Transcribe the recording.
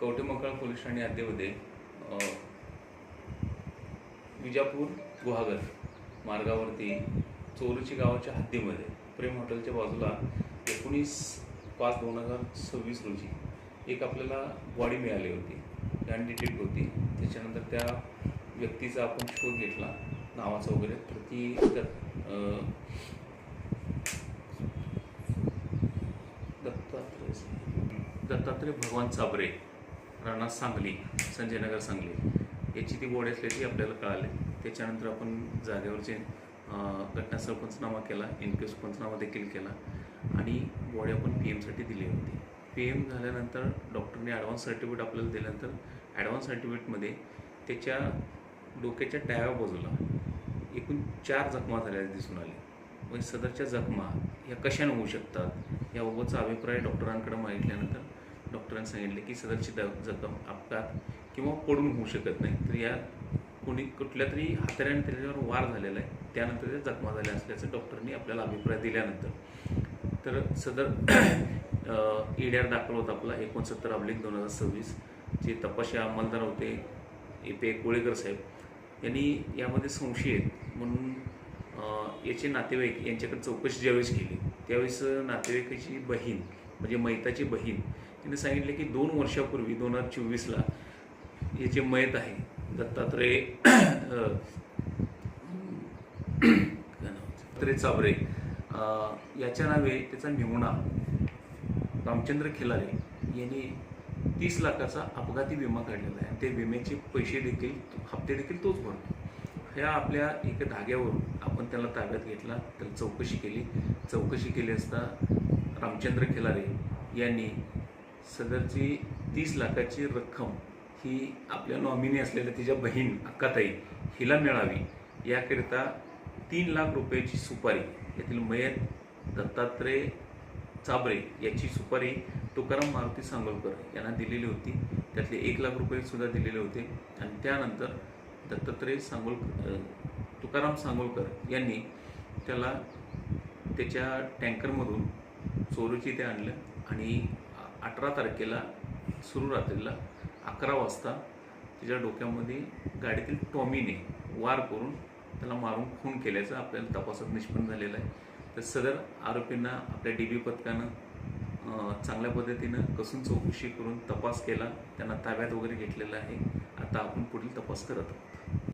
Kavathemahankal police Thane हद्दीमध्ये Vijapur Guhagar मार्गावरती चोरूची गावाच्या हद्दीमध्ये प्रेम हॉटेलच्या बाजूला 19/5/2026 रोजी एक आपल्याला बॉडी मिळाली होती, अनडिटेक्ट होती. त्याच्यानंतर त्या व्यक्तीचा आपण शोध घेतला, नावाचा वगैरे. तर ती दत्तात्रय भगवान चाबरे, राणा सांगली, संजयनगर सांगली याची ती बॉडी असल्याची आपल्याला कळाले. त्याच्यानंतर आपण जागेवरचे घटनास्थळ पंचनामा केला, इनक्वेस्ट पंचनामा देखील केला आणि बॉडी आपण PM साठी दिली होती. PM झाल्यानंतर डॉक्टरने ॲडव्हान्स सर्टिफिकेट आपल्याला दिल्यानंतर ॲडव्हान्स सर्टिफिकेटमध्ये त्याच्या डोक्याच्या डाव्या बाजूला एकूण 4 जखमा झालेल्या दिसून आल्या. म्हणजे सदरच्या जखमा या कशाने होऊ शकतात याबाबतचा अभिप्राय डॉक्टरांकडे मागितल्यानंतर डॉक्टरांनी सांगितले की सदरची जखम अपघात किंवा पडून होऊ शकत नाही, तर या कुठल्या तरी हाताऱ्याने त्याच्यावर वार झालेला आहे, त्यानंतर त्या जखमा झाल्या असल्याचं डॉक्टरांनी आपल्याला अभिप्राय दिल्यानंतर तर सदर EDR दाखल होता आपला 69/2026 जे तपाशी अंमलदार होते AP कोळेकर साहेब यांनी यामध्ये संशयित म्हणून याचे नातेवाईक यांच्याकडे चौकशी ज्यावेळेस केली त्यावेळेस नातेवाईकाची बहीण म्हणजे मैताची बहीण यांनी सांगितले की 2 वर्षापूर्वी 2024ला याचे मयत आहे दत्तात्रय चाबरे याच्या नावे त्याचा मेहुणा रामचंद्र खिलारे यांनी 30 लाखाचा अपघाती विमा काढलेला आहे. ते विम्याचे पैसे देखील हप्ते देखील तोच भरतो. ह्या आपल्या एका धाग्यावरून आपण त्याला ताब्यात घेतला, त्याला चौकशी केली असता रामचंद्र खिलारे यांनी सदरची 30 लाखाची रक्कम ही आपल्या नॉमिनी असलेल्या तिच्या बहीण अक्काताई हिला मिळावी याकरिता 3 लाख रुपयाची सुपारी यातील मयत दत्तात्रय चाबरे याची सुपारी तुकाराम मारुती सांगोलकर यांना दिलेली होती. त्यातले 1 लाख रुपये सुद्धा दिलेले होते आणि त्यानंतर तुकाराम सांगोलकर यांनी त्याला त्याच्या टँकरमधून चोरूची ते आणलं आणि 18 तारखेला सुरू रात्रीला 11 वाजता तिच्या डोक्यामध्ये गाडीतील टॉमीने वार करून त्याला मारून खून केल्याचं आपल्याला तपासात निष्पन्न झालेलं आहे. तर सदर आरोपींना आपल्या DB पथकानं चांगल्या पद्धतीनं कसून चौकशी करून तपास केला, त्यांना ताब्यात वगैरे घेतलेला आहे. आता आपण पुढील तपास करत आहोत.